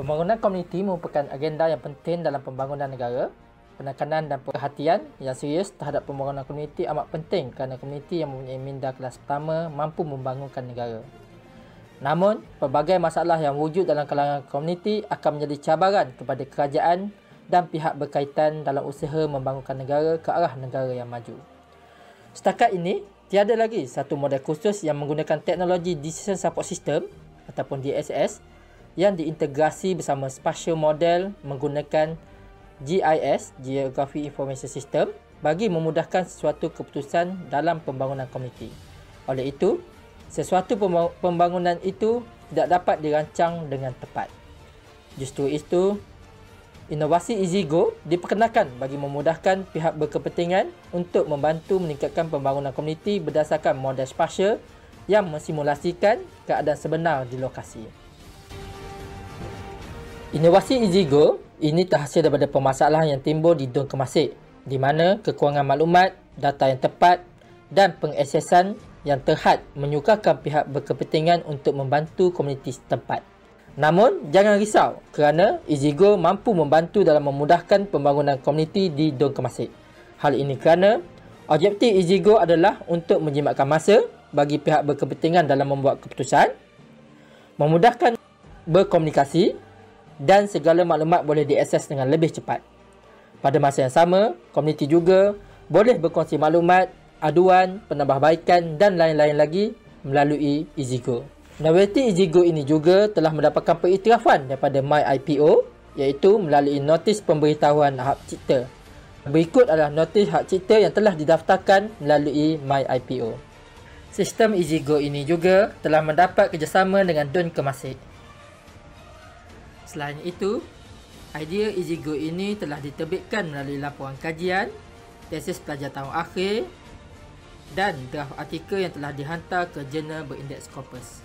Pembangunan komuniti merupakan agenda yang penting dalam pembangunan negara. Penekanan dan perhatian yang serius terhadap pembangunan komuniti amat penting kerana komuniti yang mempunyai minda kelas pertama mampu membangunkan negara. Namun, pelbagai masalah yang wujud dalam kalangan komuniti akan menjadi cabaran kepada kerajaan dan pihak berkaitan dalam usaha membangunkan negara ke arah negara yang maju. Setakat ini, tiada lagi satu model khusus yang menggunakan teknologi Decision Support System ataupun DSS yang diintegrasi bersama Spatial Model menggunakan GIS, Geography Information System, bagi memudahkan sesuatu keputusan dalam pembangunan komuniti. Oleh itu, sesuatu pembangunan itu tidak dapat dirancang dengan tepat. Justru itu, inovasi EasyGo diperkenalkan bagi memudahkan pihak berkepentingan untuk membantu meningkatkan pembangunan komuniti berdasarkan model spasial yang mensimulasikan keadaan sebenar di lokasi. Inovasi EasyGo ini terhasil daripada permasalahan yang timbul di Dun Kemasik, di mana kekurangan maklumat, data yang tepat dan pengaksesan yang terhad menyukarkan pihak berkepentingan untuk membantu komuniti setempat. Namun, jangan risau kerana EasyGo mampu membantu dalam memudahkan pembangunan komuniti di Dun Kemasik. Hal ini kerana objektif EasyGo adalah untuk menjimatkan masa bagi pihak berkepentingan dalam membuat keputusan, memudahkan berkomunikasi dan segala maklumat boleh diakses dengan lebih cepat. Pada masa yang sama, komuniti juga boleh berkongsi maklumat, aduan, penambahbaikan dan lain-lain lagi melalui EasyGo. Novelty EasyGo ini juga telah mendapatkan pengiktirafan daripada MyIPO, iaitu melalui notis pemberitahuan hak cipta. Berikut adalah notis hak cipta yang telah didaftarkan melalui MyIPO. Sistem EasyGo ini juga telah mendapat kerjasama dengan Dun Kemasik. Selain itu, idea EasyGo ini telah diterbitkan melalui laporan kajian, tesis pelajar tahun akhir dan draft artikel yang telah dihantar ke jurnal berindeks Scopus.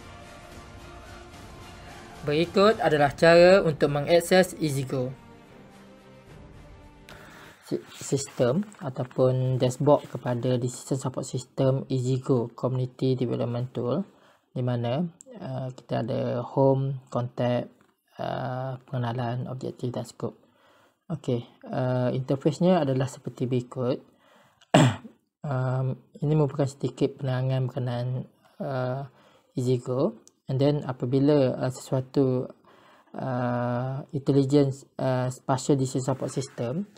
Berikut adalah cara untuk mengakses EasyGo. Sistem ataupun dashboard kepada Decision Support System EasyGo Community Development Tool, di mana kita ada home, contact, pengenalan, objektif dan skop. Okey, interface-nya adalah seperti berikut. Ini merupakan sedikit penerangan berkenaan EasyGo. And then apabila sesuatu intelligence spatial decision support system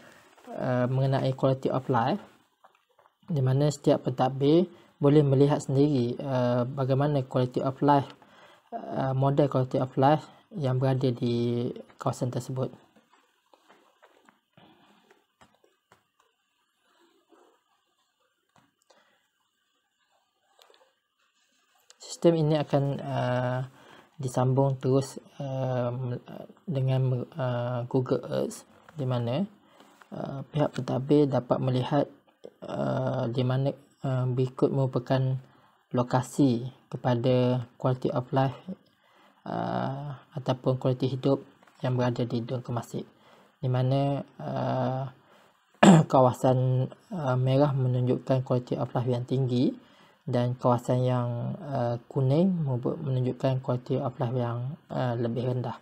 mengenai quality of life, di mana setiap pentadbir boleh melihat sendiri bagaimana quality of life, model quality of life yang berada di kawasan tersebut. Sistem ini akan disambung terus dengan Google Earth, di mana pihak pentadbir dapat melihat di mana berikut merupakan lokasi kepada quality of life ataupun kualiti hidup yang berada di Dun Kemasik, di mana kawasan merah menunjukkan kualiti of life yang tinggi dan kawasan yang kuning menunjukkan kualiti of life yang lebih rendah,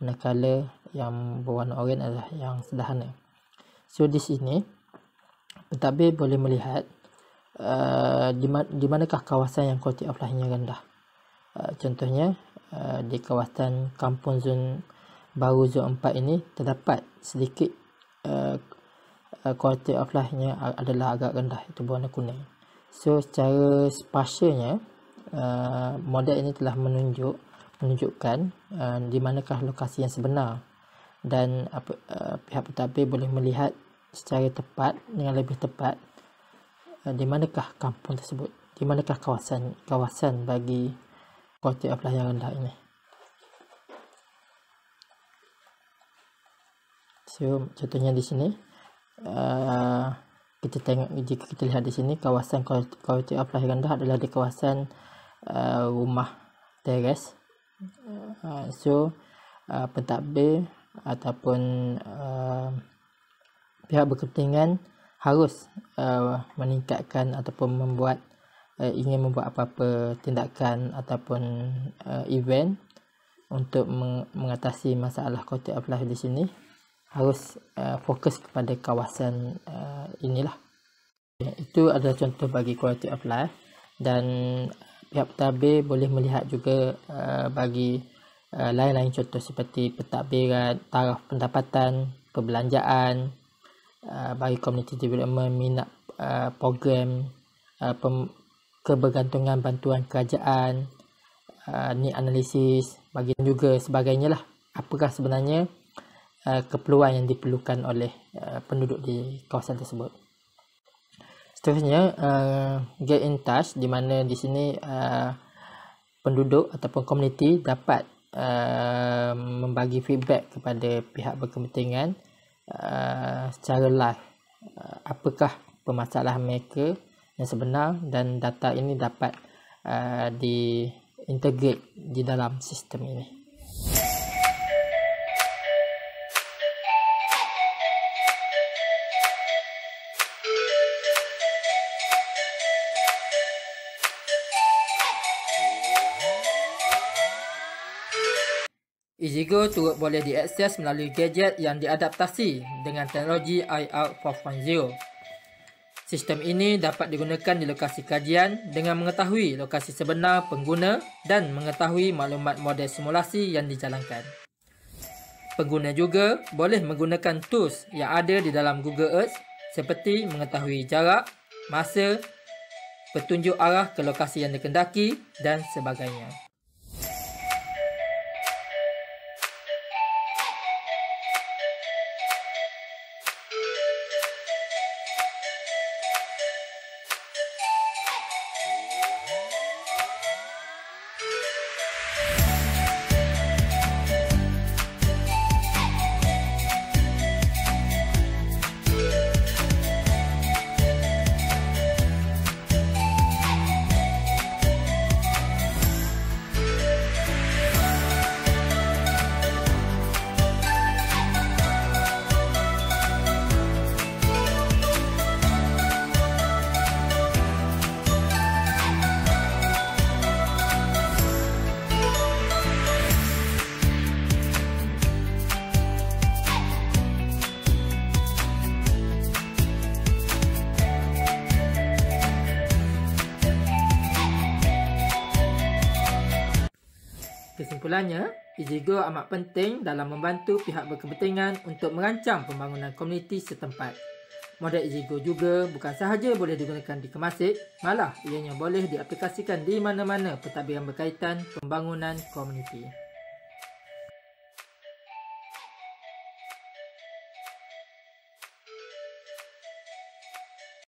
manakala yang berwarna oranye adalah yang sederhana. So di sini pentadbir boleh melihat di manakah kawasan yang kualiti of life-nya rendah. Contohnya di kawasan Kampung Zon Baru Zon 4 ini terdapat sedikit quality of life-nya adalah agak rendah, itu berwarna kuning. So secara spasialnya model ini telah menunjukkan di manakah lokasi yang sebenar, dan pihak pentadbir boleh melihat secara tepat, dengan lebih tepat, di manakah kampung tersebut, di manakah kawasan bagi quality of life yang rendah ini. So contohnya di sini kita tengok, jika kita lihat di sini kawasan quality of life rendah adalah di kawasan rumah teres. So pentadbir ataupun pihak berkepentingan harus meningkatkan ataupun ingin membuat apa-apa tindakan ataupun event untuk mengatasi masalah quality of life di sini harus fokus kepada kawasan inilah. Itu adalah contoh bagi quality of life, dan pihak pentadbir boleh melihat juga bagi lain-lain contoh seperti pentadbiran, taraf pendapatan, perbelanjaan, bagi community development, minat program, kebergantungan bantuan kerajaan, need analisis, bagi juga sebagainya lah. Apakah sebenarnya keperluan yang diperlukan oleh penduduk di kawasan tersebut. Seterusnya, get in touch, di mana di sini penduduk ataupun komuniti dapat membagi feedback kepada pihak berkepentingan secara live. Apakah permasalahan mereka yang sebenar, dan data ini dapat diintegrate di dalam sistem ini. EasyGo turut boleh diakses melalui gadget yang diadaptasi dengan teknologi IR 4.0. Sistem ini dapat digunakan di lokasi kajian dengan mengetahui lokasi sebenar pengguna dan mengetahui maklumat model simulasi yang dijalankan. Pengguna juga boleh menggunakan tools yang ada di dalam Google Earth seperti mengetahui jarak, masa, petunjuk arah ke lokasi yang dikendaki dan sebagainya. Kesimpulannya, EasyGo amat penting dalam membantu pihak berkepentingan untuk merancang pembangunan komuniti setempat. Model EasyGo juga bukan sahaja boleh digunakan di Kemasik, malah ianya boleh diaplikasikan di mana-mana pentadbiran berkaitan pembangunan komuniti.